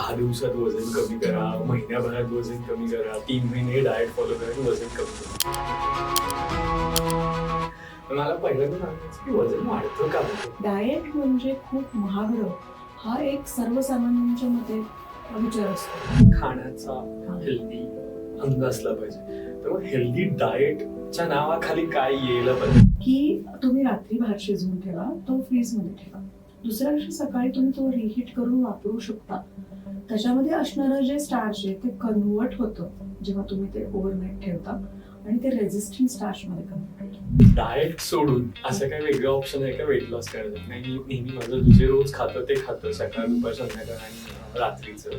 10 दिवसात वजन कमी करा, महिन्याभरात वजन कमी करा, 3 महिने डाएट फॉलो करा आणि वजन कमी करा. मला पहिल्यांदा सांगायचं की वजन वाढतं का? डाएट म्हणजे खूप महागडं हा एक सर्वसामान्यांच्या मध्ये विचार असतो. खाण्याचा हेल्दी अंग असला पाहिजे. तर मग हेल्दी डाएटच्या नावाखाली काय यायला पाहिजे? की तुम्ही रात्री भात शिजवून ठेवा, तो फ्रीज मध्ये ठेवा, दुसऱ्या दिवशी सकाळी तुम्ही तो रिहीट करून वापरू शकता. त्याच्यामध्ये असणारं जे स्टार्च आहे ते कन्वर्ट होतं जेव्हा तुम्ही ते ओव्हरनाईट ठेवता आणि ते रेझिस्टंट स्टार्च मध्ये कन्वर्ट होतं. डाएट सोडून असं काही वेगळं ऑप्शन आहे का वेट लॉस करायचं? नाही, मी नेहमी माझं जे रोज खातं ते खातं, सकाळ दुपार संध्याकाळ आणि रात्रीचं.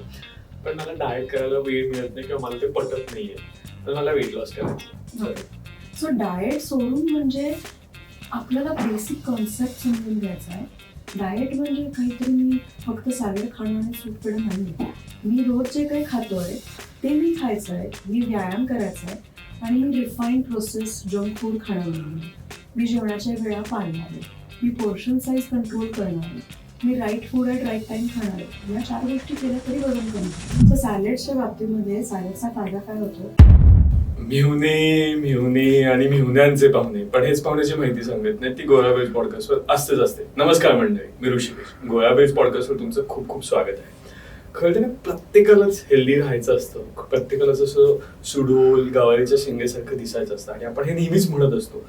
पण मला डाएट करायला वेळ मिळत नाही किंवा मला ते पटत नाहीये, तर मला वेट लॉस करायचं. सो डाएट सोडून म्हणजे आपल्याला बेसिक कॉन्सेप्ट समजून घ्यायचा आहे. डाएट म्हणजे काहीतरी मी फक्त सॅलड खाणं आणि सूप पिणं नाही. मी रोज जे काही खातोय ते मी खायचं आहे, मी व्यायाम करायचा आहे आणि मी रिफाईंड प्रोसेस जंक फूड खाणं नाही. मी जेवणाच्या वेळा पाळणार आहे, मी पोर्शन साईज कंट्रोल करणार आहे, मी right food at right time खाणार आहे. या 4 गोष्टी केल्या तरी वजन कमी होतं. तर सॅलडच्या बाबतीमध्ये सॅलडचा फायदा काय होतो? मिहुने आणि मिहुन्यांचे पाहुणे, पण हेच पाहुण्याची माहिती सांगत नाही ती गोळाबेज पॉडकास्टवर असतेच. नमस्कार मंडळी, मी ऋषिकेश. गोळाबेज पॉडकास्टवर तुमचं खूप खूप स्वागत आहे. खरं तर प्रत्येकालाच हेल्दी राहायचं असतं, प्रत्येकालाच असं सुडोल गवारीच्या शेंगेसारखं दिसायचं असतं आणि आपण हे नेहमीच म्हणत असतो.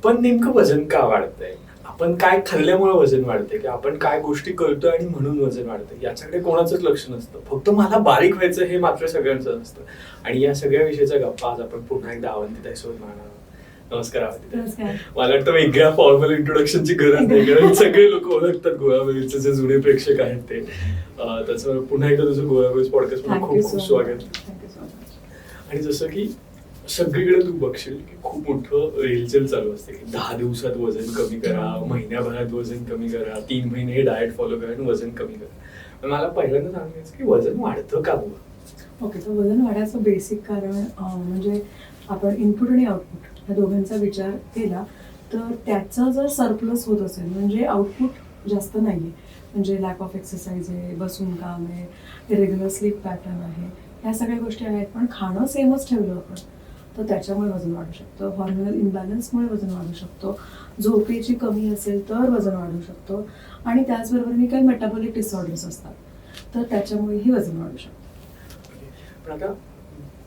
पण नेमकं वजन का वाढतंय? आपण काय खाल्ल्यामुळे वजन वाढतंय की आपण काय गोष्टी करतोय आणि म्हणून वजन वाढतंय? याच्याकडे कोणाचंच लक्ष नसतं. फक्त मला बारीक व्हायचं हे मात्र सगळ्यांचं असतं. आणि या सगळ्या विषयाच्या गप्पा आज आपण पुन्हा एकदा अवंतिताईसोबत मारणार आहोत. नमस्कार अवंतिताई. मला वाटतं वेगळ्या फॉर्मल इंट्रोडक्शनची गरज नाही, कारण सगळे लोक ओळखतात गोळाबेजचे जे जुने प्रेक्षक आहेत ते. त्याचं पुन्हा एकदा तुझं गोळाबेज पॉडकास्ट मध्ये खूप खूप स्वागत. आणि जसं की सगळीकडे तू बघशील की खूप मोठं रेलचेल चालू असते की 10 दिवसात वजन कमी करा, महिन्याभरात वजन कमी करा, 3 महिने डाएट फॉलो करा आणि वजन कमी करा. मला पहिल्यांदा सांगायचं की वजन वाढतं का? ओके, तर वजन वाढायचं बेसिक कारण म्हणजे आपण इनपुट आणि आउटपुट या दोघांचा विचार केला तर त्याचा जर सरप्लस होत असेल म्हणजे आउटपुट जास्त नाही आहे, म्हणजे लॅक ऑफ एक्सरसाइज आहे, बसून काम आहे, इरेग्युलर स्लीप पॅटर्न आहे, ह्या सगळ्या गोष्टी आहेत, पण खाणं सेमच ठेवलं आपण तर त्याच्यामुळे वजन वाढू शकतं. हॉर्मोनल इम्बॅलन्समुळे वजन वाढू शकतो, झोपेची कमी असेल तर वजन वाढू शकतो आणि त्याचबरोबर काही मेटाबॉलिक डिसऑर्डर्स असतात तर त्याच्यामुळेही वजन वाढू शकतं. पण आता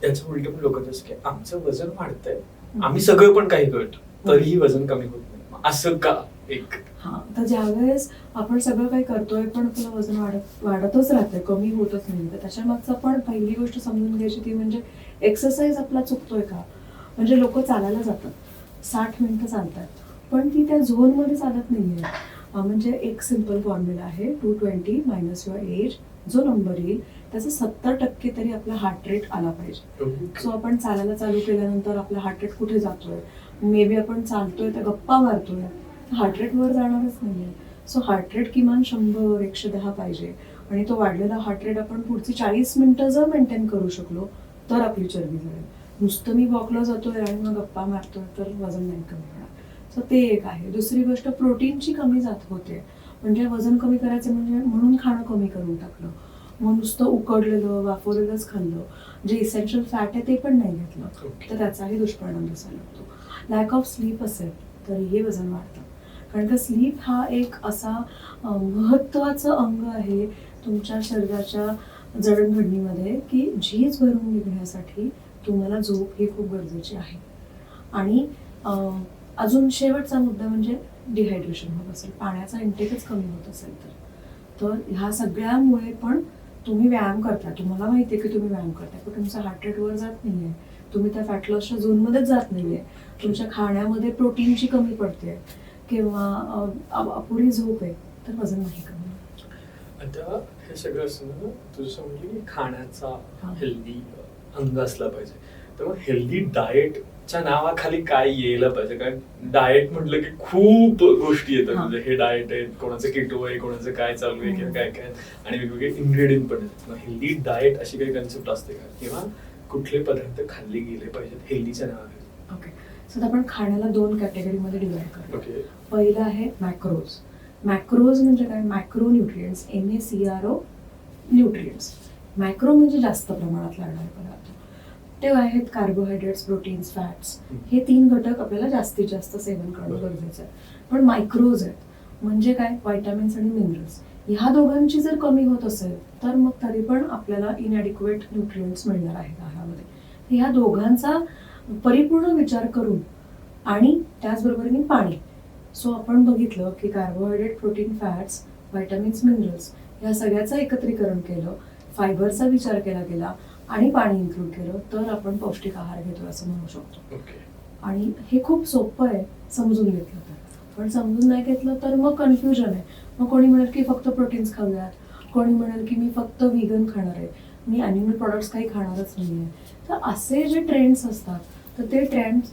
त्याचं उलट पण लोक जसं की आमचं वजन वाढतंय, आम्ही सगळं पण काही करतो तरीही वजन कमी होत नाही, असं का? एक तर ज्यावेळेस आपण सगळं काही करतोय पण आपलं वजन वाढतच राहतंय, कमी होतच नाही, तर त्याच्या मागचं पण पहिली गोष्ट समजून घ्यायची ती म्हणजे एक्सरसाइज आपला चुकतोय का? म्हणजे लोक चालायला जातात, 60 मिनिटं चालतात पण ती त्या झोनमध्ये चालत नाहीये. म्हणजे एक सिम्पल फॉर्म्युला आहे, 220 मायनस युअर एज, जो नंबर येईल त्याचा 70% तरी आपला हार्ट रेट आला पाहिजे. सो आपण चालायला चालू केल्यानंतर आपला हार्ट रेट कुठे जातोय? मे बी आपण चालतोय तर गप्पा मारतोय, हार्ट रेट वर जाणारच नाहीये. सो हार्ट रेट किमान 100-110 पाहिजे आणि तो वाढलेला हार्ट रेट आपण पुढची 40 मिनिटं जर मेंटेन करू शकलो तर आपली चरबी जाईल. नुसतं मी वॉकला जातोय आणि मग गप्पा मारतोय तर वजन नाही कमी होणार. सो ते एक आहे. दुसरी गोष्ट, प्रोटीनची कमी जात होते, म्हणजे वजन कमी करायचं म्हणजे म्हणून खाणं कमी करून टाकलं, मग नुसतं उकडलेलं वाफवलेलंच खाल्लं, जे इसेन्शियल फॅट आहे ते पण नाही घेतलं तर त्याचाही दुष्परिणाम दिसायला लागतो. लॅक ऑफ स्लीप असेल तरीही वजन वाढतं, कारण का स्लीप हा एक असा महत्त्वाचं अंग आहे तुमच्या शरीराच्या जडणघडणीमध्ये की झीज भरून निघण्यासाठी तुम्हाला झोप ही खूप गरजेची आहे. आणि अजून शेवटचा मुद्दा म्हणजे डिहायड्रेशन होत असेल, पाण्याचा इंटेकच कमी होत असेल तर ह्या सगळ्यामुळे पण तुम्ही व्यायाम करता, तुम्हाला माहिती आहे की तुम्ही व्यायाम करताय पण तुमचा हार्ट रेट वर जात नाहीये, तुम्ही त्या फॅट लॉसच्या झोनमध्येच जात नाहीये, तुमच्या खाण्यामध्ये प्रोटीनची कमी पडते किंवा अपुरी झोप आहे तर वजन नाही कमी. आता हे सगळं असतं तुझं म्हणजे की खाण्याचा हेल्दी अंग असला पाहिजे. तर मग हेल्दी डाएटच्या नावाखाली काय यायला पाहिजे? कारण डाएट म्हटलं की खूप गोष्टी येतात, म्हणजे हे डाएट आहे, कोणाचं किटो आहे, कोणाचं काय चालू आहे किंवा काय काय, आणि वेगवेगळे इन्ग्रेडियंट पण आहेत. हेल्दी डाएट अशी काही कन्सेप्ट असते का, किंवा कुठले पदार्थ खाल्ले गेले पाहिजेत हेल्दीच्या नावाखाली? ओके, सो आपण खाण्याला 2 कॅटेगरीमध्ये डिवाइड करतो. ओके, पहिलं आहे मॅक्रोज. मॅक्रोज म्हणजे काय? Macro nutrients, MACRO nutrients. Macro म्हणजे जास्त प्रमाणात लागणारे पदार्थ. ते आहेत कार्बोहायड्रेट्स, प्रोटीन्स, फॅट्स. हे 3 घटक आपल्याला जास्तीत जास्त सेवन करणं गरजेचं आहे. पण मायक्रोज आहेत म्हणजे काय, व्हायटामिन्स आणि मिनरल्स. ह्या दोघांची जर कमी होत असेल तर मग तरी पण आपल्याला इनॲडिक्वेट न्यूट्रिएंट्स मिळणार आहेत आहारामध्ये. ह्या दोघांचा परिपूर्ण विचार करून आणि त्याचबरोबरीने पाणी. सो आपण बघितलं की carbohydrate, protein, fats, vitamins, minerals या सगळ्याचं एकत्रीकरण केलं, फायबरचा विचार केला गेला आणि पाणी इन्क्लूड केलं तर आपण पौष्टिक आहार घेतो असं म्हणू शकतो. आणि हे खूप सोपं आहे समजून घेतलं तर. पण समजून नाही घेतलं तर मग कन्फ्युजन आहे. मग कोणी म्हणेल की फक्त प्रोटीन्स खाऊयात, कोणी म्हणेल की मी फक्त व्हीगन खाणार आहे, मी ॲनिमल प्रॉडक्ट्स काही खाणारच नाही आहे. तर असे जे ट्रेंड्स असतात तर ते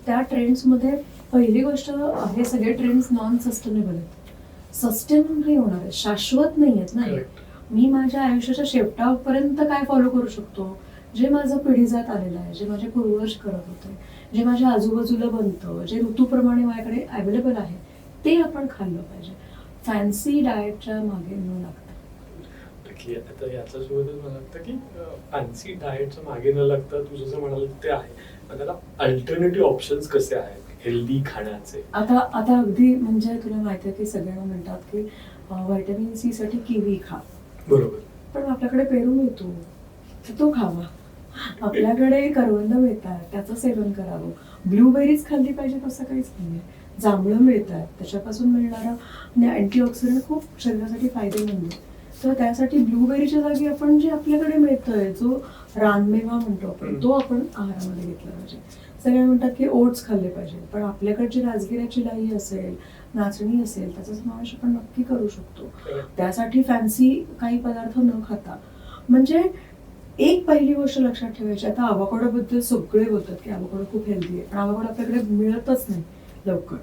त्या ट्रेंड्समध्ये पहिली गोष्ट, हे सगळे ट्रेंड्स नॉन सस्टेनेबल आहेत. सस्टेनेबल नाही होणार आहे, शाश्वत नाही आहेत ना. मी माझ्या आयुष्याच्या शेवटापर्यंत काय फॉलो करू शकतो, जे माझं पिढीजात आलेलं आहे, जे माझे पूर्वज करत होते, जे माझ्या आजूबाजूला बनतं, जे ऋतूप्रमाणे माझ्याकडे अवेलेबल आहे ते आपण खाल्लं पाहिजे. फॅन्सी डाएटच्या मागे न लागतं. आता याच्यासोबतच मला वाटतं की फॅन्सी डाएटच्या मागे न लागता तू जसं म्हणाल ते आहे, पण त्याला अल्टरनेटिव्ह ऑप्शन्स कसे आहेत हेल्दी खाण्याचे? आता अगदी म्हणजे तुला माहिती आहे की सगळ्यांना म्हणतात की व्हायटॅमिन सी साठी किवी खा. बरोबर. पण आपल्याकडे पेरू मिळतो तर तो खावा. आपल्याकडे करवंद मिळतात त्याचं सेवन करावं. ब्लूबेरीज खाल्ली पाहिजे असं काहीच नाही. जांभळं मिळतात, त्याच्यापासून मिळणारा अँटीऑक्सिडंट खूप शरीरासाठी फायदेमंद आहे. तर त्यासाठी ब्लूबेरीच्या जागी आपण जे आपल्याकडे मिळतोय, जो रानमेवा म्हणतो आपण, तो आपण आहारामध्ये घेतला पाहिजे. सगळे म्हणतात की ओट्स खाल्ले पाहिजे, पण आपल्याकडची राजगिऱ्याची डाळी असेल, नाचणी असेल, त्याचा समावेश आपण नक्की करू शकतो. त्यासाठी फॅन्सी काही पदार्थ न खाता. म्हणजे एक पहिली गोष्ट लक्षात ठेवायची, आता अवाकाडो बद्दल सगळे बोलतात की अवाकाडो खूप हेल्दी आहे, पण अवाकाडो आपल्याकडे मिळतच नाही लवकर.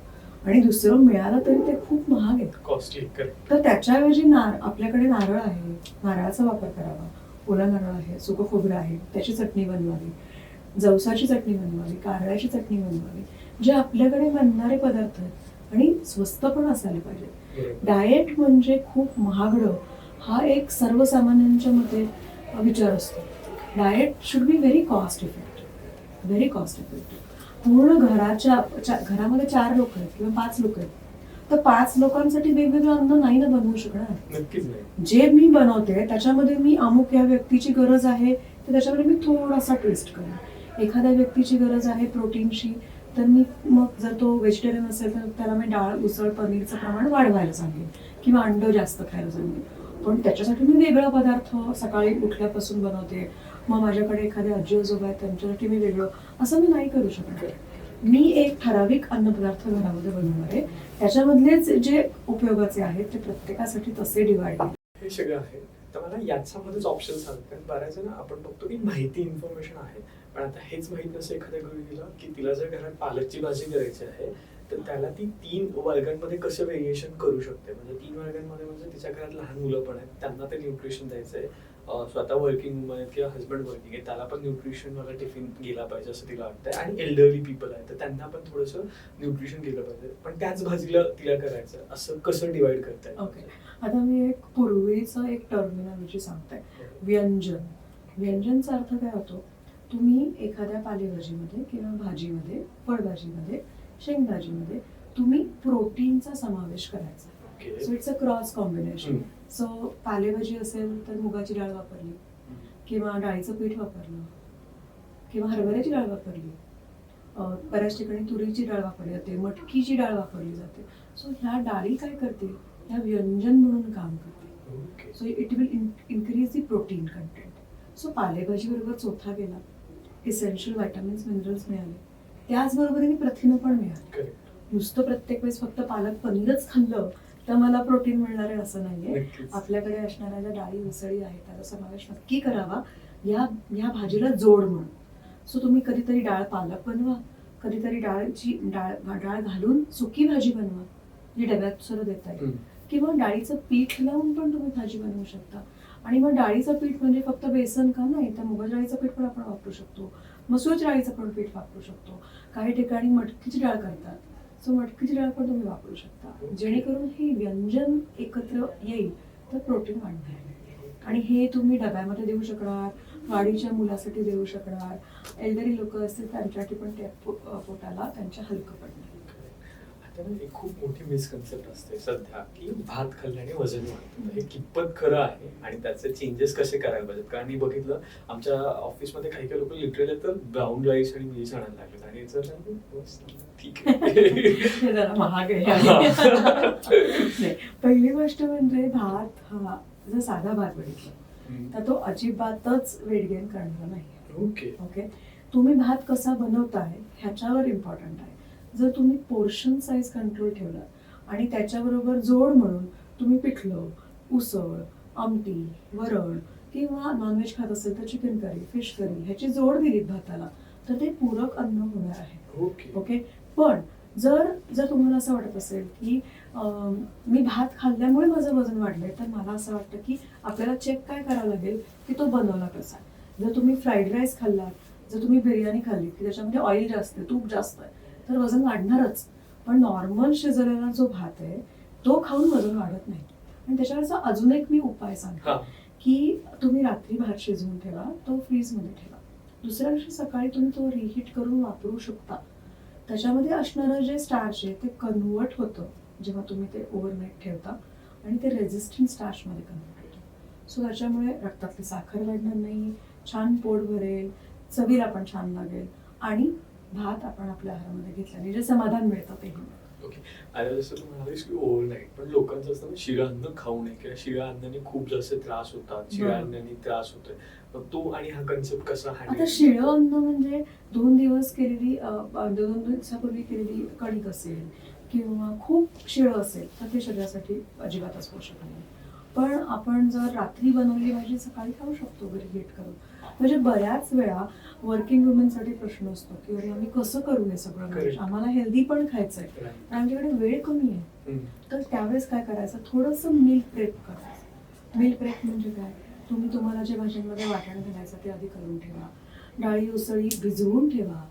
आणि दुसरं मिळालं तरी ते खूप महाग आहे, कॉस्टली. तर त्याच्याऐवजी आपल्याकडे नारळ आहे, नारळाचा वापर करावा. ओला नारळ आहे, सुकं खोबरं आहे, त्याची चटणी बनवावी, जवसाची चटणी बनवावी, कारळ्याची चटणी बनवावी. जे आपल्याकडे बनणारे पदार्थ आहेत आणि स्वस्त पण असायला पाहिजे. डाएट म्हणजे खूप महागडं हा एक सर्वसामान्यांच्या मते विचार असतो. Diet should be very cost effective, very cost effective. पूर्ण घरामध्ये 4 लोक आहेत किंवा 5 लोक आहेत, तर 5 लोकांसाठी वेगवेगळं अन्न नाही ना बनवू शकणार. नक्कीच नाही. जे मी बनवते त्याच्यामध्ये मी अमुक या व्यक्तीची गरज आहे तर त्याच्यामध्ये मी थोडासा ट्विस्ट करेन. एखाद्या व्यक्तीची गरज आहे प्रोटीनची, तर मी मग जर तो व्हेजिटेरियन असेल तर त्याला मी डाळ, उसळ, पनीरचं प्रमाण वाढवायला सांगेन किंवा अंड जास्त खायला सांगेन. पण त्याच्यासाठी मी वेगळा पदार्थ सकाळी उठल्यापासून बनवते, मग माझ्याकडे एखादे आजी आजोबा आहेत त्यांच्यासाठी मी वेगळं, असं मी नाही करू शकणार. मी एक ठराविक अन्नपदार्थ घरामध्ये बनवणार आहे, त्याच्यामधलेच जे उपयोगाचे आहेत ते प्रत्येकासाठी तसे डिवाइड. हे सगळं आहे. तर मला याच्यामध्येच ऑप्शन सांग, कारण बऱ्याच जण आपण बघतो की माहिती इन्फॉर्मेशन आहे, पण आता हेच माहित नसतं एखाद्या गृहिणीला की तिला जर घरात पालकची भाजी करायची आहे तर त्याला ती 3 वर्गांमध्ये कसं व्हेरिएशन करू शकते. म्हणजे 3 वर्गांमध्ये म्हणजे तिच्या घरात लहान मुलं पण आहेत, त्यांना ते न्यूट्रिशन द्यायचं आहे. स्वतः वर्किंग वुमन आहेत किंवा हस्बंड वर्किंग आहे, त्याला पण न्यूट्रिशन वाला टिफिन गेला पाहिजे असं तिला वाटतंय. आणि एल्डरली पीपल आहेत तर त्यांना पण थोडंसं न्यूट्रिशन गेलं पाहिजे, पण त्याच भाजीला तिला करायचं असं कसं डिवाइड करताय? ओके, आता मी एक पूर्वीचं एक टर्मिनॉलॉजी सांगते. व्यंजन. व्यंजनचा अर्थ काय होतो, तुम्ही एखाद्या पालेभाजीमध्ये किंवा भाजीमध्ये, फळभाजीमध्ये, शेंगभाजीमध्ये तुम्ही प्रोटीनचा समावेश करायचा. So it's a cross combination. So पालेभाजी असेल तर मुगाची डाळ वापरली किंवा डाळीचं पीठ वापरलं किंवा हरभऱ्याची डाळ वापरली, बऱ्याच ठिकाणी तुरीची डाळ वापरली जाते, मटकीची डाळ वापरली जाते. सो ह्या डाळी काय करतील, ह्या व्यंजन म्हणून काम करतील. So it will increase the protein content. So पालेभाजी बरोबर चोथा गेला, इसेन्शियल व्हायटामिन्स, मिनरल्स मिळाले, त्याचबरोबरीने प्रथिनं पण मिळाली. नुसतं प्रत्येक वेळेस फक्त पालक पनीरच खाल्लं तर मला प्रोटीन मिळणार आहे असं नाहीये. आपल्याकडे असणाऱ्या ज्या डाळी उसळी आहेत त्याचा समावेश नक्की करावा या भाजीला जोड म्हणून. सो तुम्ही कधीतरी डाळ पालक बनवा, कधीतरी डाळ घालून सुकी भाजी बनवा जी डब्यात सुद्धा देता येईल, किंवा डाळीचं पीठ लावून पण तुम्ही भाजी बनवू शकता. आणि मग डाळीचं पीठ म्हणजे फक्त बेसन का नाही, तर मुगाच्या डाळीचं पीठ पण आपण वापरू शकतो, मसूरच्या डाळीचं पण पीठ वापरू शकतो. काही ठिकाणी मटकीची डाळ करतात, सो मटकीची डाळ पण तुम्ही वापरू शकता, जेणेकरून हे व्यंजन एकत्र येईल तर प्रोटीन वाढणार. आणि हे तुम्ही डब्यामध्ये देऊ शकणार, वाढीच्या मुलासाठी देऊ शकणार, एल्डरी लोक असतील त्यांच्यासाठी पण ते पोटाला त्यांच्या हलकं पडणार. आता ना एक खूप मोठी मिसकन्सेप्ट असते सध्या की भात खाल्ल्याने वजन वाढतं. हे कितपत खरं आहे आणि त्याचे चेंजेस कसे करायला पाहिजेत? कारण मी बघितलं आमच्या ऑफिसमध्ये काही काही लोक लिटरली तर ब्राऊन राईस आणि मिल्स आणायला लागलेत आणि ठीक आहे. हे जरा महाग आहे. नाही, पहिली गोष्ट म्हणजे भात हा जर साधा भात बघितला तर तो अजिबातच वेट गेन करणारा नाही. ओके ओके, तुम्ही भात कसा बनवताय ह्याच्यावर इम्पॉर्टंट आहे. जर तुम्ही पोर्शन साईज कंट्रोल ठेवला आणि त्याच्याबरोबर जोड म्हणून तुम्ही पिठलं, उसळ, आमटी, वरण किंवा नॉनव्हेज खात असेल तर चिकन करी, फिश करी ह्याची जोड दिलीत भाताला तर ते पूरक अन्न होणार आहे. ओके, पण जर जर तुम्हाला असं वाटत असेल की मी भात खाल्ल्यामुळे माझं वजन वाढलंय तर मला असं वाटतं की आपल्याला चेक काय करावं लागेल की तो बनवला कसा. जर तुम्ही फ्राईड राईस खाल्लात, जर तुम्ही बिर्याणी खाल्ली की त्याच्यामध्ये ऑइल जास्त आहे, तूप जास्त आहे तर वजन वाढणारच. पण नॉर्मल शिजलेला जो भात आहे तो खाऊन वजन वाढत नाही. आणि त्याच्यावरचा अजून एक मी उपाय सांगते की तुम्ही रात्री भात शिजवून ठेवा, तो फ्रीजमध्ये ठेवा, दुसऱ्या दिवशी सकाळी तुम्ही तो रिहीट करून वापरू शकता. त्याच्यामध्ये असणारं जे स्टार्च आहे ते कन्वर्ट होतं जेव्हा तुम्ही ते ओव्हरनाईट ठेवता आणि ते रेझिस्टंट स्टार्चमध्ये कन्वर्ट होतं. सो त्याच्यामुळे रक्तातली साखर वाढणार नाही, छान पोट भरेल, चवीला पण छान लागेल आणि भात आपण आपल्या आहारामध्ये घेतल्याने जे समाधान मिळतं तेही मिळतं. ओके, आता जसं तू म्हणालीस की ओव्हरनाईट, पण लोकांचं असतं ना शिळं अन्न खाऊ नये किंवा शिळ्या अन्नाने खूप जास्त त्रास होतात, शिळ्या अन्नाने त्रास होतोय. मग तो आणि हा कन्सेप्ट कसा हँडल? आता शिळं अन्न म्हणजे 2 दिवस केलेली 2 दिवसापूर्वी केलेली कणिक असेल किंवा खूप शिळं असेल तर ते शरीरासाठी अजिबातच पोषक नाही. पण आपण जर रात्री बनवलेली भाजी सकाळी खाऊ शकतो घरी हीट करून. म्हणजे बऱ्याच वेळा वर्किंग वुमेनसाठी प्रश्न असतो की अरे आम्ही कसं करू हे सगळं, आम्हाला हेल्दी पण खायचंय पण आमच्याकडे वेळ कमी आहे. तर त्यावेळेस काय करायचं, थोडंसं मील प्रेप करायचं. मील प्रेप म्हणजे काय, तुम्ही तुम्हाला जे भाज्यांमध्ये वाटण घालायचं ते आधी करून ठेवा, डाळी उसळी भिजवून ठेवा,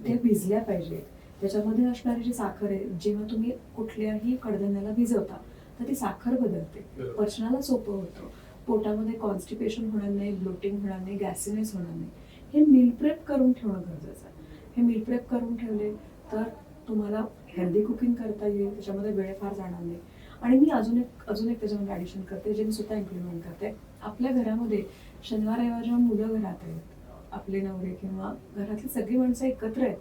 ते भिजल्या पाहिजेत. त्याच्यामध्ये असणारी जी साखर आहे, जेव्हा तुम्ही कुठल्याही कडधान्याला भिजवता तर ती साखर बदलते, पचनाला सोपं होतं, पोटामध्ये कॉन्स्टिपेशन होणार नाही, ब्लोटिंग होणार नाही, गॅसिनेस होणार नाही. हे मील प्रेप करून ठेवणं गरजेचं आहे. हे मील प्रेप करून ठेवले तर तुम्हाला हेल्दी कुकिंग करता येईल, त्याच्यामध्ये वेळ फार जाणार नाही. आणि मी अजून एक त्याच्यामध्ये ॲडिशन करते जे मी स्वतः इम्प्लिमेंट करते. आपल्या घरामध्ये शनिवार रविवार जेव्हा मुलं घरात आहेत, आपले नवरे किंवा घरातली सगळी माणसं एकत्र आहेत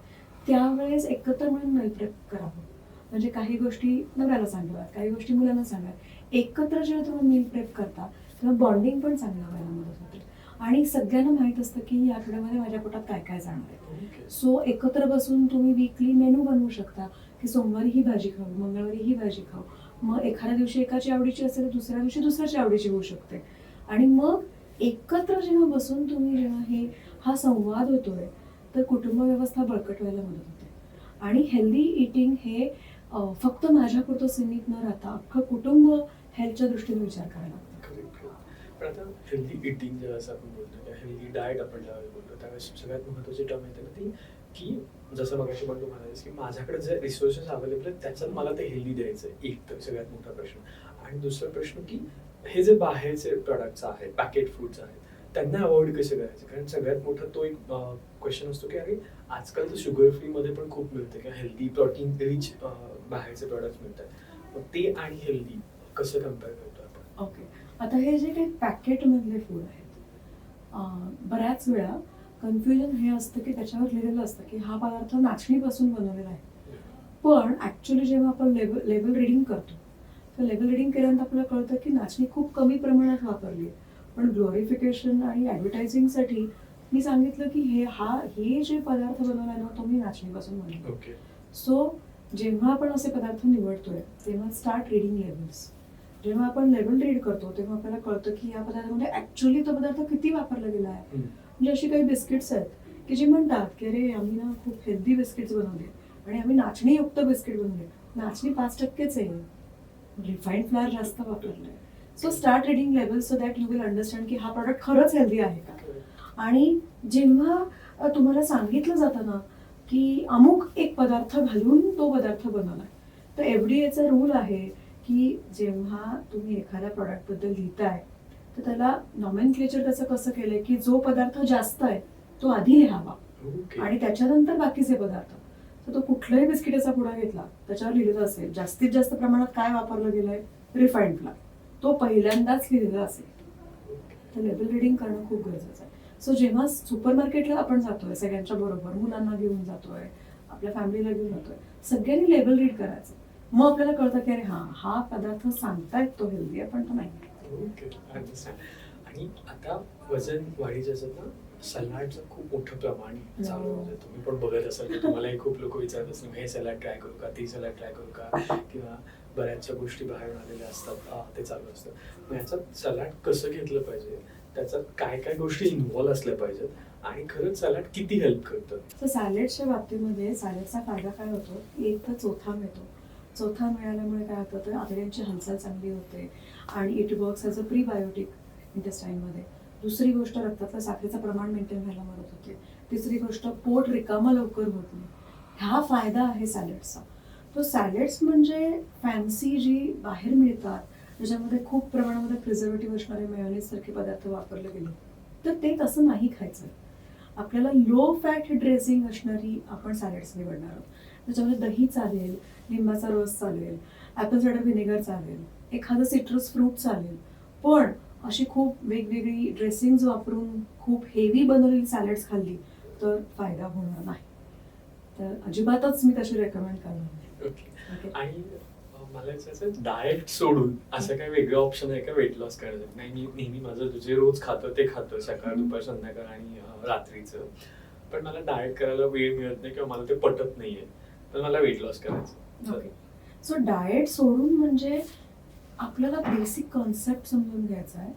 त्यावेळेस एकत्र मिळून मील प्रेप करावं. म्हणजे काही गोष्टी नवऱ्याला सांगाव्यात, काही गोष्टी मुलांना सांगाव्यात. एकत्र जेव्हा तुम्ही मील प्रेप करता तेव्हा बॉन्डिंग पण चांगलं व्हायला मदत होते आणि सगळ्यांना माहीत असतं की या आठवड्यामध्ये माझ्या पोटात काय काय जाणार आहे. सो एकत्र बसून तुम्ही वीकली मेनू बनवू शकता की सोमवारी ही भाजी खाऊ, मंगळवारी ही भाजी खाऊ. मग एखाद्या दिवशी एकाची आवडीची असेल तर दुसऱ्या दिवशी दुसऱ्याची आवडीची होऊ शकते. आणि मग एकत्र जेव्हा बसून तुम्ही जेव्हा हा संवाद होतोय तर कुटुंब व्यवस्था बळकट व्हायला मदत होते. आणि हेल्दी इटिंग हे फक्त माझ्यापुरतं सीमित न राहता अख्खं कुटुंब हेल्थच्या दृष्टीने विचार करायला लागतं. पण आता हेल्दी इटिंग जेव्हा आपण बोलतो किंवा हेल्दी डाएट आपण ज्यावेळी बोलतो त्यावेळेस सगळ्यात महत्त्वाची टर्म येते ना ती की जसं मगाशी पण तू म्हणालीस की माझ्याकडे जे रिसोर्सेस अवेलेबल आहेत त्याच्यात मला ते हेल्दी द्यायचं आहे, एक तर सगळ्यात मोठा प्रश्न. आणि दुसरा प्रश्न की हे जे बाहेरचे प्रोडक्ट्स आहेत, पॅकेट फूड्स आहेत, त्यांना अवॉइड कसे करायचे? कारण सगळ्यात मोठा तो एक क्वेश्चन असतो की अरे आजकाल तर शुगर फ्रीमध्ये पण खूप मिळते किंवा हेल्दी प्रोटीन रिच बाहेरचे प्रोडक्ट्स मिळतात. मग ते आणि हेल्दी कसं कम्पेअर करतो आपण? ओके, आता हे जे काही पॅकेटमधले फूड आहेत बऱ्याच वेळा कन्फ्युजन हे असतं की त्याच्यावर लिहिलेलं असतं की हा पदार्थ नाचणीपासून बनवलेला आहे. पण ॲक्च्युली जेव्हा आपण लेबल रिडिंग करतो तर लेबल रिडिंग केल्यानंतर आपल्याला कळतं की नाचणी खूप कमी प्रमाणात वापरली आहे. पण ग्लोरिफिकेशन आणि ॲडव्हर्टायझिंगसाठी मी सांगितलं की हे जे पदार्थ बनवला ना तो मी नाचणीपासून बनवला. सो जेव्हा आपण असे पदार्थ निवडतोय तेव्हा स्टार्ट रिडिंग लेबल्स. जेव्हा आपण लेबल रीड करतो तेव्हा आपल्याला कळतं की या पदार्थामध्ये ॲक्च्युली तो पदार्थ किती वापरला गेला आहे. म्हणजे अशी काही बिस्किट्स आहेत की जी म्हणतात की अरे आम्ही ना खूप हेल्दी बिस्किट्स बनवले आणि आम्ही नाचणीयुक्त बिस्किट बनवले, नाचणी 5%च आहे, रिफाईंड फ्लावर जास्त वापरलंय. So start reading labels so that you will understand की हा प्रॉडक्ट खरंच हेल्दी आहे का. आणि जेव्हा तुम्हाला सांगितलं जातं ना की अमुक एक पदार्थ घालून तो पदार्थ बनवलाय तर FDA चा रूल आहे की जेव्हा तुम्ही एखाद्या प्रॉडक्टबद्दल लिहिताय तर त्याला नॉमेनक्लेचर त्याचं कसं केलंय की जो पदार्थ जास्त आहे तो आधी लिहावा ओके. आणि त्याच्यानंतर बाकीचे पदार्थ. तर तो कुठल्याही बिस्किटाचा पुडा घेतला त्याच्यावर लिहिलेलं असेल जास्तीत जास्त प्रमाणात काय वापरलं गेलंय, रिफाईंड फ्लावर, तो पहिल्यांदाच लिहिलेला असेल. तर लेबल रिडिंग करणं खूप गरजेचं आहे. सो जेव्हा सुपर मार्केटला आपण जातोय सगळ्यांच्या बरोबर, मुलांना घेऊन जातोय, आपल्या फॅमिलीला घेऊन जातोय, सगळ्यांनी लेबल रीड करायचं. मग आपल्याला कळतं की अरे हा पदार्थ सांगतायत तो हेल्दी आहे पण तो नाही. Okay, understand. आणि आता वजन वाढीच्या ना सलाडचं खूप मोठं प्रमाण चालू हो. होतं. तुम्ही पण बघत असाल की तुम्हालाही खूप लोक विचारत असतील हे सलाड ट्राय करू का, ती सलाड ट्राय करू का, किंवा बऱ्याचशा गोष्टी बाहेरून आलेल्या असतात, ते चालू असतं. मग याच्यात सलाड कसं घेतलं पाहिजे, त्याच्यात काय काय गोष्टी इन्व्हॉल्व असल्या पाहिजेत आणि खरंच सलाड किती हेल्प करतं? तर सॅलेडच्या बाबतीमध्ये सॅलेडचा फायदा काय होतो की एक तर चोथा मिळतो. चोथा मिळाल्यामुळे काय होतं तर आतड्यांची हालचाल चांगली होते आणि it works as a prebiotic इंटेस्टाईनमध्ये. दुसरी गोष्ट रक्तातलं साखरेचं प्रमाण मेंटेन व्हायला मदत होते. तिसरी गोष्ट पोट रिकामं लवकर होत नाही. हा फायदा आहे सॅलेडचा. तो सॅलेड्स म्हणजे फॅन्सी जी बाहेर मिळतात त्याच्यामध्ये खूप प्रमाणामध्ये प्रिझर्वेटिव्ह असणारे मेयोनीज सारखे पदार्थ वापरले गेले तर ते तसं नाही खायचं. आपल्याला लो फॅट ड्रेसिंग असणारी आपण सॅलेड्स निवडणार आहोत. त्याच्यामध्ये दही चालेल, लिंबाचा रस चालेल, ॲपल सायडर व्हिनेगर चालेल, एखादं सिट्रस फ्रूट चालेल. पण अशी खूप वेगवेगळी ड्रेसिंग्स वापरून खूप हेवी बनवलेली सॅलेड्स खाल्ली तर फायदा होणार नाही. तर अजिबातच मी तशी रेकमेंड करणार नाही. ओके. ओके. आणि मला विचारायचं डाएट सोडून असं काही वेगळं ऑप्शन आहे का वेट लॉस करण्यासाठी? नाही, मी नेहमी माझं जे रोज खातो ते खातो, सकाळ दुपार संध्याकाळ आणि रात्रीचं. पण मला डाएट करायला वेळ मिळत नाही किंवा मला ते पटत नाहीये, पण मला वेट लॉस करायचं. ओके. सो डाएट सोडून म्हणजे आपल्याला बेसिक कॉन्सेप्ट समजून घ्यायचा आहे.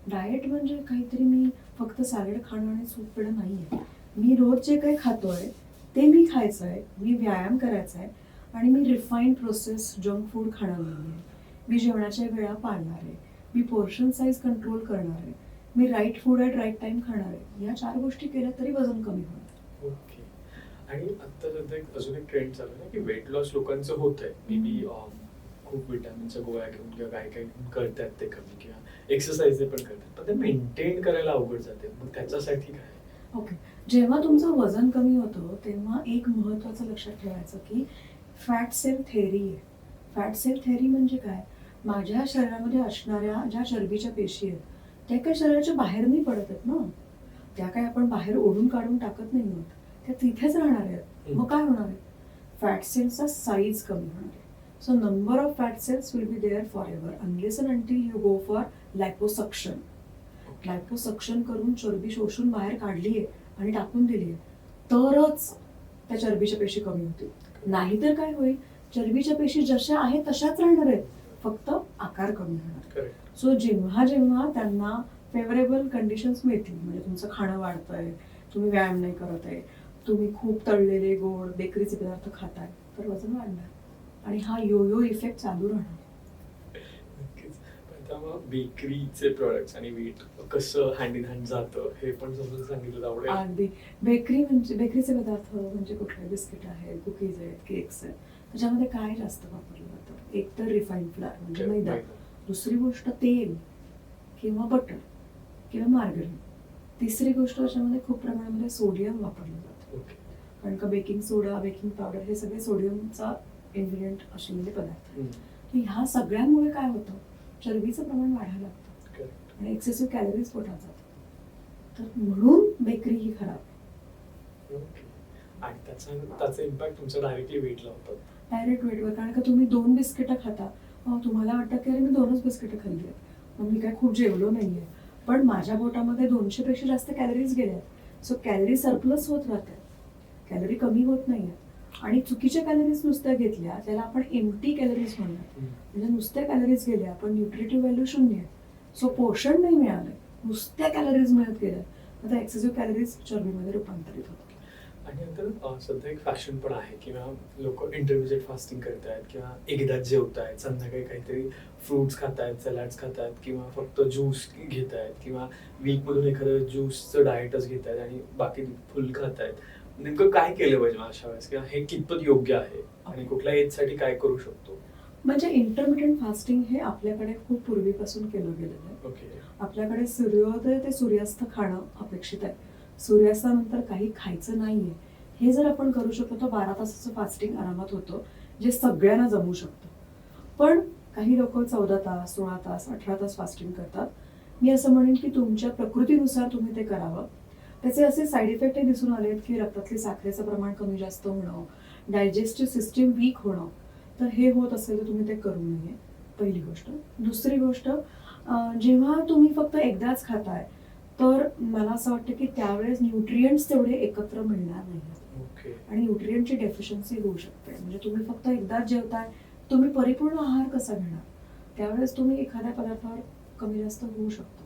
डाएट म्हणजे काहीतरी मी फक्त सॅलड खाणं आणि सूप पिणं नाही आहे. मी रोज जे काही खातोय ते मी खायचं आहे, मी व्यायाम करायचा आहे आणि मी रिफाईंड प्रोसेस जंक फूड खाणार नाही आहे. मी जेवणाच्या वेळा पाळणार आहे, मी पोर्शन साईज कंट्रोल करणार आहे, मी right food at right time खाणार आहे. या 4 गोष्टी केल्या तरी वजन कमी होणार. ओके. आणि आता सध्या अजून एक ट्रेंड चालू आहे की वेट लॉस लोकांचं होत आहे. मे बी खूप विटॅमिनच्या गोळ्या घेऊन किंवा काय काय घेऊन करतात ते कमी, किंवा एक्सरसाइज पण करतात, पण ते मेंटेन करायला अवघड जाते. मग त्याच्यासाठी काय? ओके. जेव्हा तुमचं वजन कमी होतं तेव्हा एक महत्त्वाचं लक्षात ठेवायचं की फॅट सेल थेअरी आहे. फॅट सेल थेअरी म्हणजे काय? माझ्या शरीरामध्ये असणाऱ्या ज्या चरबीच्या पेशी आहेत त्या काही शरीराच्या बाहेर नाही पडत आहेत ना. त्या काय आपण बाहेर ओढून काढून टाकत नाही आहोत, त्या तिथेच राहणार आहेत. मग काय होणार आहे? फॅट सेल्सचा साईज कमी होणार आहे. So number of fat cells will be there forever unless and until you go for liposuction. Liposuction करून चरबी शोषून बाहेर काढली आहे आणि टाकून दिली आहे तरच त्या चरबीच्या पेशी कमी होतील. नाहीतर काय होईल? चरबीच्या पेशी जशा आहेत तशाच राहणार आहेत, फक्त आकार कमी होणार. करेक्ट. सो जेव्हा जेव्हा त्यांना फेवरेबल कंडिशन्स मिळतील, म्हणजे तुमचं खाणं वाढतंय, तुम्ही व्यायाम नाही करत आहे, तुम्ही खूप तळलेले गोड बेकरीचे पदार्थ खाताय, तर वजन वाढणार आणि हा यो इफेक्ट चालू राहणार. नक्कीच. पण त्यामुळे बेकरीचे प्रोडक्ट्स आणि वेट कसं हँड इन हँड जातं हे पण समजून सांगितलं आवडेल. अगदी. बेकरीचे पदार्थ म्हणजे कुठले बिस्किट आहेत, कुकीज आहेत, केक्स आहेत, त्याच्यामध्ये काय जास्त वापरलं जातं? एक तर रिफाईंड फ्लावर म्हणजे मैदा, दुसरी गोष्ट तेल किंवा बटर किंवा मार्गरीन, तिसरी गोष्ट त्याच्यामध्ये खूप प्रमाणामध्ये सोडियम वापरलं जातं. ओके. कारण का बेकिंग सोडा, बेकिंग पावडर हे सगळे सोडियमचा इन्ग्रेडियंट असलेले पदार्थ आहेत. तर ह्या सगळ्यांमुळे काय होतं? चरबीचं प्रमाण वाढायला लागतं करेक्ट. आणि एक्सेसिव्ह कॅलरीज पोटात जातात. तर म्हणून बेकरी ही खराब. ओके. आणि त्याचा इम्पॅक्ट तुमचा डायरेक्टली वेटला होतो. डायरेक्ट वेटवर. कारण का तुम्ही 2 बिस्किटं खाता, तुम्हाला वाटतं की अरे मी 2च बिस्किटं खाल्ली आहेत, मग मी काय खूप जेवलो नाहीये, पण माझ्या पोटामध्ये 200 पेक्षा जास्त कॅलरीज गेल्या. सो कॅलरी सरप्लस होत राहतात, कॅलरी कमी होत नाहीये. आणि चुकीच्या कॅलरीज नुसत्या घेतल्या त्याला आपण एम्प्टी कॅलरीज म्हणूया. म्हणजे नुसत्या कॅलरीज गेल्या पण न्यूट्रिटिव्ह व्हॅल्यू 0 आहे. सो पोषण नाही मिळालंय, नुसत्या कॅलरीज मिळत गेल्या, आता एक्सेसिव्ह कॅलरीज चरबीमध्ये रूपांतरित होतात. आणि नंतर सध्या एक फॅशन पण आहे किंवा लोक इंटरमिजिएट फास्टिंग करतायत किंवा एकदाच जेवतायत, संध्याकाळी काहीतरी फ्रुट्स खातायत, सॅलड्स खातायत किंवा फक्त ज्यूस घेतायत किंवा वीकमधून एखादं ज्यूसचं डाएटच घेतायत आणि बाकी फुल खातायत. नेमकं काय केलं पाहिजे अशा वेळेस किंवा हे कितपत योग्य आहे आणि कुठल्या एजसाठी काय करू शकतो? म्हणजे इंटरमिडियंट फास्टिंग हे आपल्याकडे खूप पूर्वीपासून केलं गेलेलं आहे. ओके. आपल्याकडे सूर्योदय ते सूर्यास्त खाणं अपेक्षित आहे. सूर्यास्तानंतर काही खायचं नाहीये. हे जर आपण करू शकतो तर 12 तासाचं फास्टिंग आरामात होतं, जे सगळ्यांना जमू शकतं. पण काही लोक 14 तास, 16 तास, 18 तास फास्टिंग करतात. मी असं म्हणेन की तुमच्या प्रकृतीनुसार तुम्ही ते करावं. त्याचे असे साईड इफेक्टही दिसून आले आहेत की रक्तातली साखरेचं प्रमाण कमी जास्त होणं, डायजेस्टिव्ह सिस्टीम वीक होणं. तर हे होत असेल तर तुम्ही ते करू नये, पहिली गोष्ट. दुसरी गोष्ट, जेव्हा तुम्ही फक्त एकदाच खाताय तर मला असं वाटतं की त्यावेळेस न्यूट्रिएंट्स तेवढे एकत्र मिळणार नाहीत ओके. आणि न्यूट्रिएंटची डेफिशियन्सी होऊ शकते. म्हणजे तुम्ही फक्त एकदाच जेवताय, तुम्ही परिपूर्ण आहार कसा घेणार? त्यावेळेस तुम्ही एखाद्या पदार्थावर कमी जास्त होऊ शकतो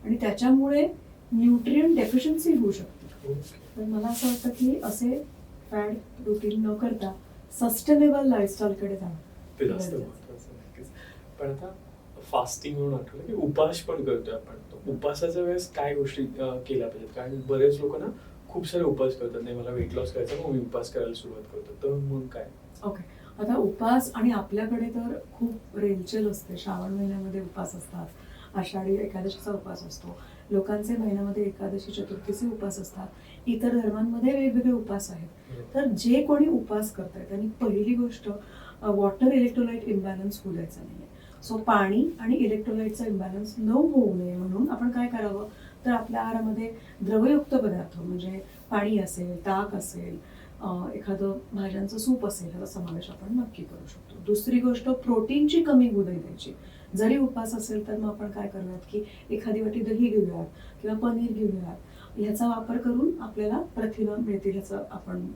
आणि त्याच्यामुळे न्यूट्रिएंट डेफिशियन्सी होऊ शकते. तर मला असं वाटतं की असे फॅड रुटीन न करता सस्टेनेबल लाईफस्टाईलकडे जाणं ते जास्त गरजेचं आहे. महत्वाचं नक्कीच. पण आता फास्टिंग म्हणून आठवलं की उपवास पण करतोय आपण. तर उपवासाच्या वेळेस काय गोष्टी केल्या पाहिजेत? कारण बरेच लोक ना खूप सारे उपवास करतात. नाही मला वेट लॉस करायचा मग मी उपवास करायला सुरुवात करतो. तर मग काय? ओके. आता उपवास आणि आपल्याकडे तर खूप रेलचेल असते. श्रावण महिन्यामध्ये उपवास असतात, आषाढी एकादशीचा उपवास असतो, लोकांचे महिन्यामध्ये एकादशी चतुर्थीचे उपवास असतात, इतर धर्मांमध्ये वेगवेगळे उपवास आहेत. तर जे कोणी उपवास करतायत त्यांनी पहिली गोष्ट वॉटर इलेक्ट्रोलाइट इम्बॅलन्स होऊ द्यायचा नाहीये. सो पाणी आणि इलेक्ट्रोलाइटचा इम्बॅलन्स न होऊ नये म्हणून आपण काय करावं, तर आपल्या आहारामध्ये द्रवयुक्त पदार्थ म्हणजे पाणी असेल, ताक असेल, एखादं भाज्यांचं सूप असेल, ह्याचा समावेश आपण नक्की करू शकतो. दुसरी गोष्ट, प्रोटीनची कमी होऊ नये द्यायची. जरी उपवास असेल तर मग आपण काय करूयात की एखादी वाटी दही घेऊयात किंवा पनीर घेऊयात. ह्याचा वापर करून आपल्याला प्रथिनं मिळतील ह्याचा आपण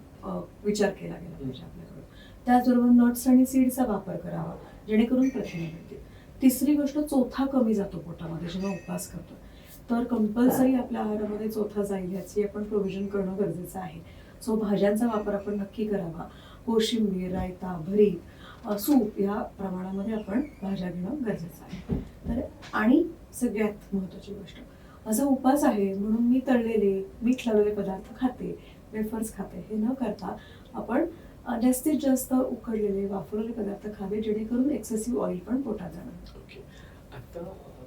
विचार केला गेला पाहिजे आपल्याकडून. त्याचबरोबर नट्स आणि सीड्सचा वापर करावा जेणेकरून प्रथिनं मिळतील. तिसरी गोष्ट, चोथा कमी जातो पोटामध्ये जेव्हा उपवास करतो. तर कंपल्सरी आपल्या आहारामध्ये चोथा जाईल ह्याची आपण प्रोव्हिजन करणं गरजेचं आहे. सो भाज्यांचा वापर आपण नक्की करावा. कोशिंबीर, रायता, भरीत, सूप या प्रमाणामध्ये आपण भाज्या घेणं गरजेचं आहे. तर आणि सगळ्यात महत्त्वाची गोष्ट, माझा उपवास आहे म्हणून मी तळलेले, मीठ लावलेले पदार्थ खाते, वेफर्स खाते, हे न करता आपण जास्तीत जास्त उकडलेले, वाफवलेले पदार्थ खावे जेणेकरून एक्सेसिव्ह ऑइल पण पोटात जाणार. ओके. आता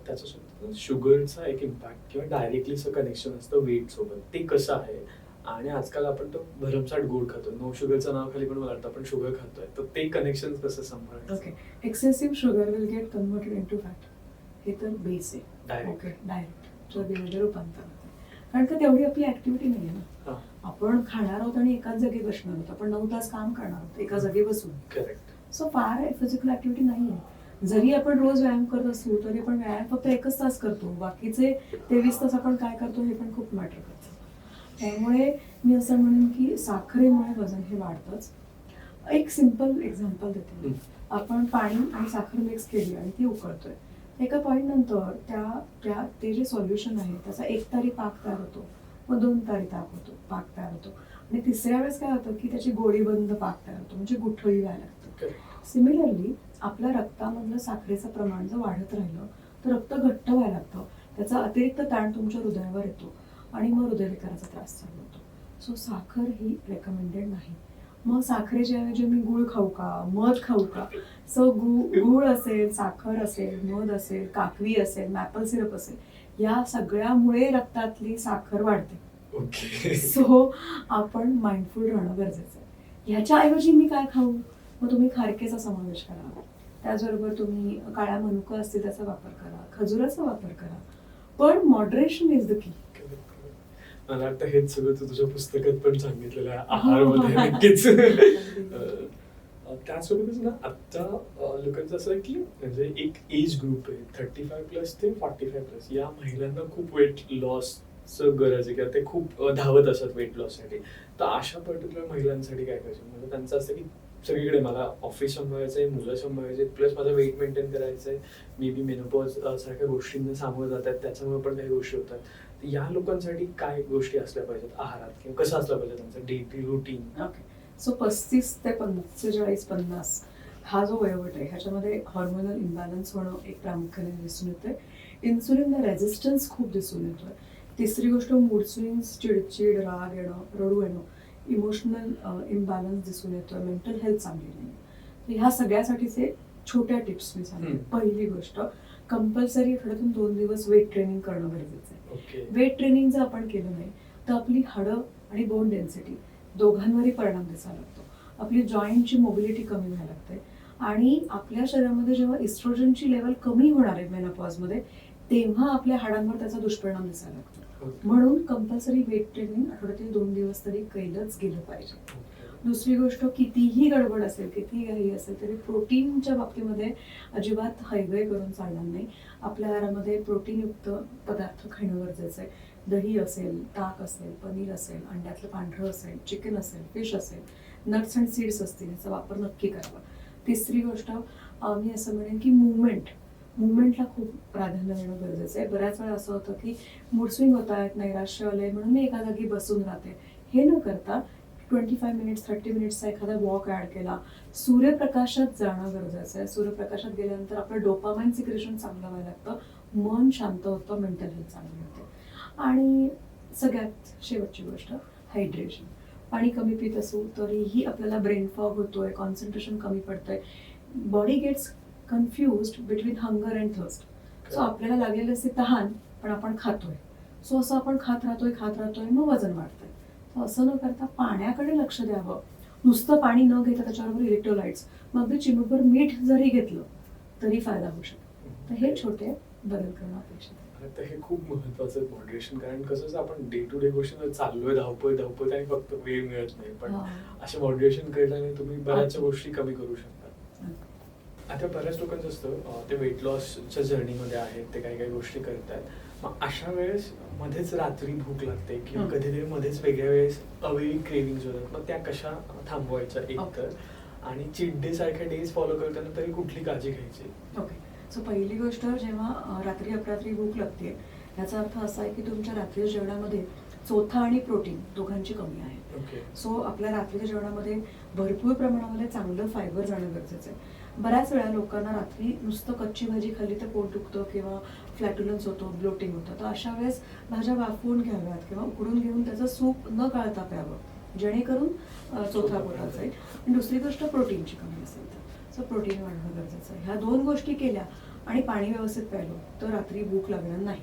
त्याच्यासोबत शुगरचा एक इम्पॅक्ट किंवा डायरेक्टली असं कनेक्शन असतं वेट सोबत, ते कसं आहे? आणि आजकाल आपण तो भरमसाठ गोड खातो. नो शुगरच्या नावाखाली पण मला वाटतं आपण शुगर खातोय. तर ते कनेक्शन कसं सांभाळायचं? Okay. Excessive sugar will get converted into fat. हे तर बेस आहे. Direct. ओके, डायरेक्ट चरबीमध्ये रूपांतर होते. कारण का तेवढी आपली ऍक्टिव्हिटी नाही आहे ना. हां. आपण खाणार आहोत आणि एकाच जागी बसणार आहोत. आपण 9 तास काम करणार आहोत एका जागी बसून. करेक्ट. सो फार फिजिकल ऍक्टिव्हिटी नाही आहे. जरी आपण रोज व्यायाम करत असू तरी आपण व्यायाम फक्त 1च तास करतो. बाकीचे 23 तास आपण काय करतो हे पण खूप मॅटर करतं. त्यामुळे मी असं म्हणेन की साखरेमुळे वजन हे वाढतंच. एक सिम्पल एक्झाम्पल देते. आपण पाणी आणि साखर मिक्स केली आणि ती उकळतोय. एका पॉईंट नंतर ते जे सॉल्युशन आहे त्याचा 1 तारी पाक तयार होतो, मग 2 तारी पाक तयार होतो आणि तिसऱ्या वेळेस काय होतं की त्याची गोळीबंद पाक तयार होतो, म्हणजे गुठळी व्हायला लागतं. सिमिलरली आपल्या रक्तामधलं साखरेचं प्रमाण जर वाढत राहिलं तर रक्त घट्ट व्हायला लागतं. त्याचा अतिरिक्त ताण तुमच्या हृदयावर येतो आणि मग हृदयविकाराचा त्रास चालू होतो. सो साखर ही रेकमेंडेड नाही. मग साखरेच्या ऐवजी मी गूळ खाऊ का, मध खाऊ का? सो गूळ असेल, साखर असेल, मध असेल, काकवी असेल, मॅपल सिरप असेल, या सगळ्यामुळे रक्तातली साखर वाढते. ओके. सो आपण माइंडफुल राहणं गरजेचं आहे. ह्याच्याऐवजी मी काय खाऊ? मग तुम्ही खारकेचा समावेश करा. त्याचबरोबर तुम्ही काळ्या मनुका असतील त्याचा वापर करा, खजुराचा वापर करा. पण मॉडरेशन इज द की. मला वाटतं हेच सगळं तू तुझ्या पुस्तकात पण सांगितलेलं आहे आहारमध्ये. नक्कीच. त्यासोबतच ना आता लोकांचं असं आहे की म्हणजे एक एज ग्रुप आहे 35+ ते 45+. या महिलांना खूप वेट लॉसचं गरज आहे किंवा ते खूप धावत असतात वेट लॉससाठी. तर अशा पर्टिक्युलर महिलांसाठी काय करायचं? म्हणजे त्यांचं असं की सगळीकडे मला ऑफिस सांभाळायचं आहे, मुलं सांभाळायचे आहेत, प्लस माझं वेट मेंटेन करायचं आहे, मे बी मेनोपॉज सारख्या गोष्टींना सामोरं जात आहेत, त्याच्यामुळे पण काही गोष्टी होतात. तर या लोकांसाठी काय गोष्टी असल्या पाहिजेत आहारात किंवा कसं असलं पाहिजे त्यांचं डेली रुटीन? ओके. सो 35 ते 45-50 हा जो वयोगट आहे ह्याच्यामध्ये हॉर्मोनल इम्बॅलन्स होणं एक प्रामुख्याने दिसून येतंय. इन्सुलिनला रेझिस्टन्स खूप दिसून येतोय. तिसरी गोष्ट, मूड स्विंग्स, चिडचिड, राग येणं, रडू येणं, इमोशनल इम्बॅलन्स दिसून येतोय, मेंटल हेल्थ चांगली नाही. तर ह्या सगळ्यासाठीचे छोट्या टिप्स मी सांगते. हम्म. पहिली गोष्ट, कंपल्सरी आठवड्यातून 2 दिवस वेट ट्रेनिंग करणं गरजेचं आहे. ओके. वेट ट्रेनिंग जर आपण केलं नाही तर आपली हाडं आणि बोन डेन्सिटी दोघांवरही परिणाम दिसायला लागतो. आपली जॉईंटची मोबिलिटी कमी व्हायला लागते आणि आपल्या शरीरामध्ये जेव्हा इस्ट्रोजनची लेवल कमी होणार आहे मेनोपॉजमध्ये, तेव्हा आपल्या हाडांवर त्याचा दुष्परिणाम दिसायला लागतो. ओके. म्हणून कंपल्सरी वेट ट्रेनिंग आठवड्यातील 2 दिवस तरी केलंच गेलं पाहिजे. ओके. दुसरी गोष्ट, कितीही गडबड असेल, कितीही घाई असेल तरी प्रोटीनच्या बाबतीमध्ये अजिबात हयगय करून चालणार नाही. आपल्या आहारामध्ये प्रोटीनयुक्त पदार्थ खाणं गरजेचं आहे. दही असेल, ताक असेल, पनीर असेल, अंड्यातलं पांढरं असेल, चिकन असेल, फिश असेल, नट्स अँड सीड्स असतील, याचा वापर नक्की करावा. तिसरी गोष्ट, मी असं म्हणेन की मुवमेंटला खूप प्राधान्य देणं गरजेचं आहे. बऱ्याच वेळा असं होतं की मूड स्विंग होत आहेत, नैराश्य आलंय म्हणून मी एका जागी बसून राहते. हे न करता 25 मिनिट्स 30 मिनिट्सचा एखादा वॉक ॲड केला. सूर्यप्रकाशात जाणं गरजेचं आहे. सूर्यप्रकाशात गेल्यानंतर आपलं डोपामाइन सिक्रेशन चांगलं व्हायला लागतं, मन शांत होतं, मेंटल हेल्थ चांगली होते. आणि सगळ्यात शेवटची गोष्ट, हायड्रेशन. पाणी कमी पित असू तरीही आपल्याला ब्रेन फॉग होतोय, कॉन्सन्ट्रेशन कमी पडतंय. Body gets confused between hunger and thirst. So आपल्याला लागलेली असते तहान, पण आपण खातोय. सो असं आपण खात राहतोय, मग वजन वाढतंय. तर असं न करता पाण्याकडे लक्ष द्यावं. नुसतं पाणी न घेता त्याच्याबरोबर इलेक्ट्रोलाइट्स, मग अगदी चिमूटभर मीठ जरी घेतलं तरी फायदा होऊ शकतो. तर हे छोटे बदल करणं अपेक्षित आहे. आता हे खूप महत्वाचं मॉडरेशन, कारण कसं असं आपण डे टू डे गोष्टी चाललोय, धावपळ आणि फक्त वेळ मिळत नाही. पण असे मॉडरेशन केल्याने तुम्ही बऱ्याचशा गोष्टी कमी करू शकता. आता बऱ्याच लोकांचं असतं ते वेट लॉसच्या जर्नीमध्ये आहेत, ते काही गोष्टी करतात. मग अशा वेळेस मध्येच रात्री भूक लागते किंवा कधीतरी मध्येच वेगळ्या वेळेस अवेळी क्रेविंग्स होतात. मग त्या कशा थांबवायच्या एक तर, आणि चीट डे सारख्या डेज फॉलो करताना तरी कुठली काळजी घ्यायची? ओके. सो पहिली गोष्ट, जेव्हा रात्री अपरात्री भूक लागते, याचा अर्थ असा आहे की तुमच्या रात्री जेवणामध्ये चोथा आणि प्रोटीन दोघांची कमी आहे. ओके. सो आपल्या रात्रीच्या जेवणामध्ये भरपूर प्रमाणामध्ये चांगलं फायबर जाणं गरजेचं आहे. बऱ्याच वेळा लोकांना रात्री नुसतं कच्ची भाजी खाल्ली तर पोट दुखतं किंवा फ्लॅटुलन्स होतो, ब्लोटिंग होतं. तर अशा वेळेस भाज्या वाफवून घ्याव्यात किंवा उकडून घेऊन त्याचं सूप न गाळता प्यावं, जेणेकरून चोथा पोटात जाईल. आणि दुसरी गोष्ट, प्रोटीनची कमी असेल तर प्रोटीन वाढणं गरजेचं आहे. ह्या 2 गोष्टी केल्या आणि पाणी व्यवस्थित प्यायलं तर रात्री भूक लागणार नाही.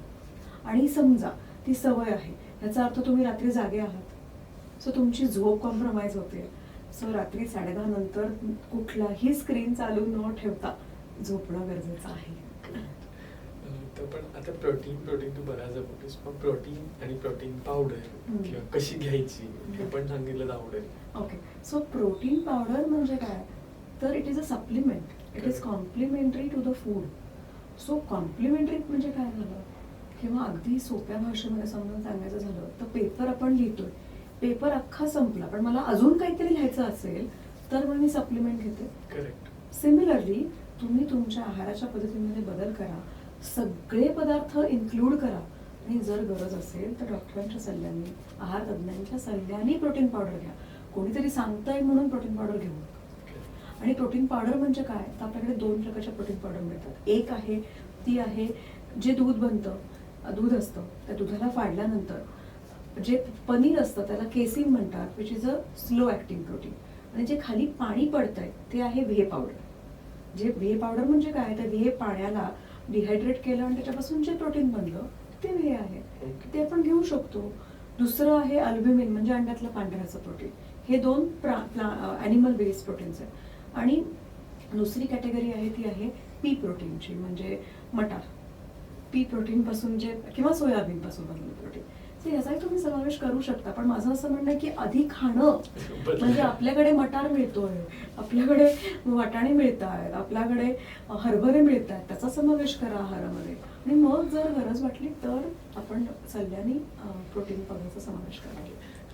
आणि समजा ती सवय आहे, याचा अर्थ तुम्ही रात्री जागे आहात, सो तुमची झोप कॉम्प्रोमाइज होते. सो रात्री 10:30 नंतर कुठलाही स्क्रीन चालू न ठेवता झोपणं गरजेचं आहे. तर पण आता प्रोटीन तू बऱ्याच बोलतेस, मग प्रोटीन आणि प्रोटीन पावडर किंवा कशी घ्यायची हे पण सांगितलं आवडेल. ओके. सो प्रोटीन पावडर म्हणजे काय, तर it is a supplement, it is complimentary to the food. So complimentary म्हणजे काय झालं, किंवा अगदी सोप्या भाषेमध्ये समजून सांगायचं झालं तर पेपर आपण लिहितोय, पेपर अख्खा संपला पण मला अजून काहीतरी लिहायचं असेल तर मग मी सप्लिमेंट घेते. करेक्ट. सिमिलरली तुम्ही तुमच्या आहाराच्या पद्धतीमध्ये बदल करा, सगळे पदार्थ इन्क्लूड करा आणि जर गरज असेल तर डॉक्टरांच्या सल्ल्याने, आहार तज्ज्ञांच्या सल्ल्याने प्रोटीन पावडर घ्या. कोणीतरी सांगतंय म्हणून प्रोटीन पावडर घेऊ नका. आणि प्रोटीन पावडर म्हणजे काय, तर आपल्याकडे 2 प्रकारच्या प्रोटीन पावडर मिळतात. एक आहे ती आहे जे दूध असतं, त्या दुधाला फाडल्यानंतर जे पनीर असतं त्याला केसिन म्हणतात, which is a slow acting protein. आणि जे खाली पाणी पडतंय ते आहे व्हे पावडर. जे व्हे पावडर म्हणजे काय, तर व्हे पाण्याला डिहायड्रेट केलं आणि त्याच्यापासून जे प्रोटीन बनलं ते व्हे आहे, ते आपण घेऊ शकतो. दुसरं आहे अल्ब्युमिन, म्हणजे अंड्यातलं पांढऱ्याचं प्रोटीन. हे 2 ॲनिमल बेस्ड प्रोटीन्स आहेत. आणि दुसरी कॅटेगरी आहे ती आहे पी प्रोटीनची, म्हणजे मटार. पी प्रोटीन पासून जे किंवा सोयाबीन पासून बनलेलं प्रोटीन, तर याचाही तुम्ही समावेश करू शकता. पण माझं असं म्हणणं आहे की आधी खाणं, म्हणजे आपल्याकडे मटार मिळतोय, आपल्याकडे वाटाणे मिळत आहेत, आपल्याकडे हरभरे मिळत आहेत, त्याचा समावेश करा आहारामध्ये. आणि मग जर गरज वाटली तर आपण सल्ल्याने प्रोटीन पावडरचा समावेश करा.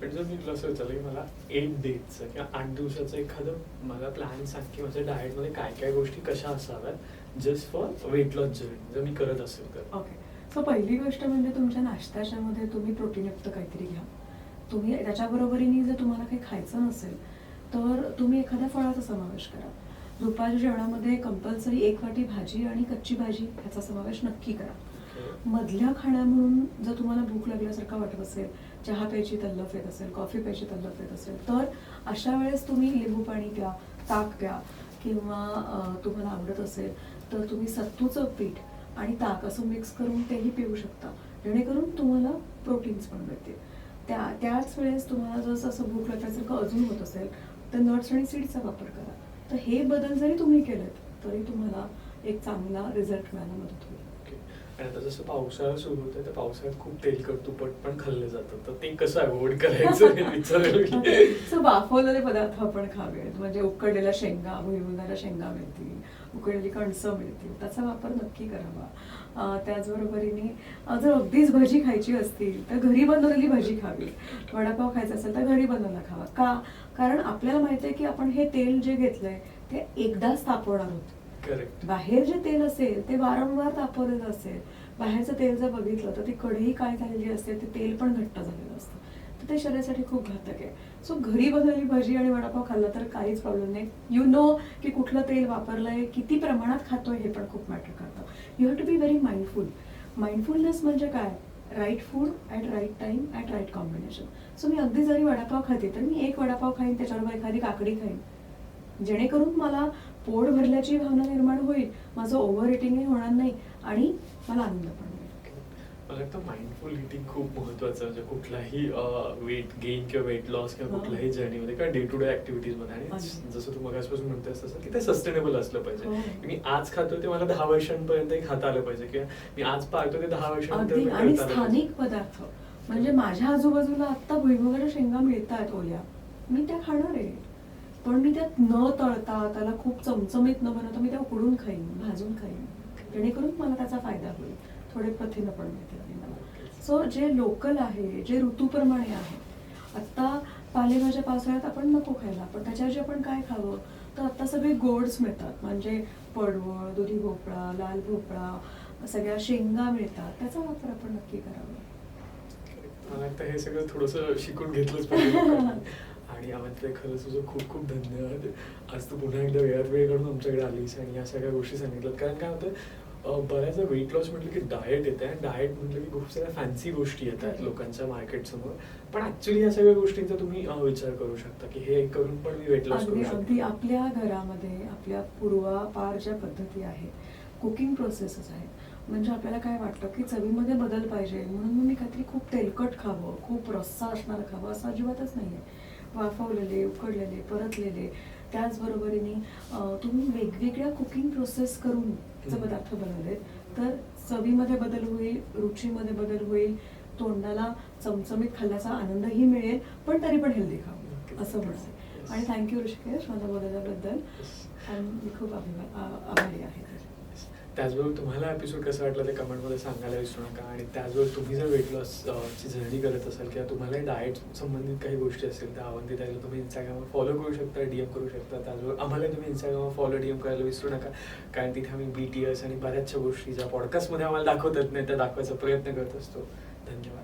पण जर मी तुला असं विचारलं की मला 8 डेजचं किंवा 8 दिवसाचं एखादं मला प्लॅन सांग की माझ्या डाएटमध्ये काय गोष्टी कशा असाव्यात just for weight loss journey, जर मी करत असेल तर. ओके. सो पहिली गोष्ट म्हणजे तुमच्या नाश्त्याच्या मध्ये तुम्ही प्रोटीनयुक्त काहीतरी घ्या. तुम्ही त्याच्याबरोबरीने जर तुम्हाला काही खायचं नसेल तर तुम्ही एखाद्या फळाचा समावेश करा. दुपारच्या जेवणामध्ये कंपल्सरी 1 वाटी भाजी आणि कच्ची भाजी ह्याचा समावेश नक्की करा. मधल्या खाण्या म्हणून जर तुम्हाला भूक लागल्यासारखं वाटत असेल, चहा प्यायची तल्लफ येत असेल, कॉफी प्यायची तल्लफ येत असेल, तर अशा वेळेस तुम्ही लिंबू पाणी प्या, ताक प्या किंवा तुम्हाला आवडत असेल तर तुम्ही सत्तूचं पीठ आणि ताक असं मिक्स करून तेही पिऊ शकता, जेणेकरून तुम्हाला प्रोटीन्स पण मिळतील. त्याच वेळेस तुम्हाला जसं असं भूक लागल्यासारखं अजून होत असेल तर नट्स आणि सीड्सचा वापर करा. तर हे बदल जरी तुम्ही केलेत तरी तुम्हाला एक चांगला रिझल्ट मिळायला मदत होईल. आणि आता जसं पावसाळा सुरू होतोय तर पावसाळ्यात खूप तेलकट तुपट पण खाल्लं जातं, तर ते कसं अवॉइड करायचं हे विचारायला. सो वाफवलेले पदार्थ आपण खावेत, म्हणजे उकडलेल्या शेंगा, भुईमुगाच्या शेंगा मिळतील, उकडलेली कणसं मिळतील, त्याचा वापर नक्की करावा. त्याचबरोबरीने जर अगदीच भजी खायची असतील तर घरी बनवलेली भजी खावी. वडापाव खायचा असेल तर घरी बनवला खावा. का? कारण आपल्याला माहिती आहे की आपण हे तेल जे घेतलंय ते एकदाच तापवणार आहोत. करेक्ट. बाहेर जे तेल असेल ते वारंवार तापवलेलं असेल. बाहेरचं तेल जर बघितलं तर ती कढई काय झालेली असते, ते तेल पण घट्ट झालेलं असतं, तर ते शरीरासाठी खूप घातक आहे. सो घरी बनवलेली भजी आणि वडापाव खाल्ला तर काहीच प्रॉब्लेम नाही. यू नो की कुठलं तेल वापरलंय, किती प्रमाणात खातोय हे पण खूप मॅटर करतं. You have to be very mindful. Mindfulness म्हणजे काय? Right food at right time at right combination. So मी अगदी जरी वडापाव खाते तर मी एक वडापाव खाईन, त्याच्याबरोबर एखादी काकडी खाईन, जेणेकरून मला पोट भरल्याची भावना निर्माण होईल, माझं ओव्हर इटिंगही होणार नाही आणि मला आनंद पण मिळेल. मला वाटतं माइंडफुल इटिंग खूप महत्वाचं, म्हणजे कुठलाही वेट गेन किंवा वेट लॉस किंवा कुठल्याही जर्नीमध्ये किंवा डे टू डे ऍक्टिव्हिटीजमध्ये, आणि जसं तू मगासपासून म्हणतेस तसं की ते सस्टेनेबल असलं पाहिजे. मी आज खातो ते मला 10 वर्षांपर्यंत खाता आलं पाहिजे, किंवा मी आज पाळतो ते 10 वर्षांपर्यंत आणि करता आलं पाहिजे. स्थानिक पदार्थ म्हणजे माझ्या आजूबाजूला आता भुईमुगाच्या शेंगा मिळतात ओल्या, मी त्या खाणार आहे, पण मी त्यात न तळता त्याला खूप चमचमीत न बनवता मी त्या उकडून खाईन, भाजून खाईन, जेणेकरून मला त्याचा फायदा होईल, थोडे प्रथिनं पण मिळतील मला. सो जे लोकल आहे, जे ऋतूप्रमाणे आहे, आत्ता पालेभाज्या पावसाळ्यात आपण नको खायला, पण त्याच्याऐवजी आपण काय खावं, तर आता सगळे गोड्स मिळतात, म्हणजे पडवळ, दुधी भोपळा, लाल भोपळा, सगळ्या शेंगा मिळतात, त्याचा वापर आपण नक्की करावा. मला वाटतं हे सगळं थोडंसं शिकून घेतलंच पाहिजे लोकांनी. आणि आम्हाला खरंच तुझं खूप खूप धन्यवाद. आज तू पुन्हा एकदा वेळात वेळ काढून आमच्याकडे आलीस आणि या सगळ्या गोष्टी सांगितल्यात. कारण काय होतं, बऱ्याचदा वेट लॉस म्हटलं की डाएट येते, आणि डाएट म्हटलं की खूप साऱ्या फॅन्सी गोष्टी येतात लोकांच्या मार्केटसमोर, पण ऍक्च्युली या सगळ्या गोष्टींचा तुम्ही विचार करू शकता की हे करून पण मी वेट लॉस करू शकतो. अगदी आपल्या घरामध्ये आपल्या पूर्वापार ज्या पद्धती आहेत, कुकिंग प्रोसेसेस आहेत, म्हणजे आपल्याला काय वाटतं की चवीमध्ये बदल पाहिजे म्हणून मी काहीतरी खूप तेलकट खावं, खूप रस्सा असणारं खावं, असं अजिबातच नाही आहे. वाफवलेले, उकडलेले, परतलेले, त्याचबरोबरीने तुम्ही वेगवेगळ्या कुकिंग प्रोसेस करून जर पदार्थ बनवले तर चवीमध्ये बदल होईल, रुचीमध्ये बदल होईल, तोंडाला चमचमीत खाल्ल्याचा आनंदही मिळेल, पण तरी पण हेल्दी खावं असं म्हणते. आणि थँक्यू ऋषिकेश मला बोलल्याबद्दल, आणि मी खूप आभारी आहे. त्याचबरोबर तुम्हाला एपिसोड कसा वाटला ते कमेंटमध्ये सांगायला विसरू नका. आणि त्याचबरोबर तुम्ही जर वेट लॉस ची जर्नी करत असाल किंवा तुम्हाला डाएट संबंधित काही गोष्टी असेल तर अवंती ताईला तुम्ही इंस्टाग्रामवर फॉलो करू शकता, DM करू शकता. त्याचबरोबर आम्हाला तुम्ही इंस्टाग्रामवर फॉलो DM करायला विसरू नका, कारण तिथे आम्ही BTS आणि बऱ्याचशा गोष्टी ज्या पॉडकास्टमध्ये आम्हाला दाखवतात नाही त्या दाखवायचा प्रयत्न करत असतो. धन्यवाद.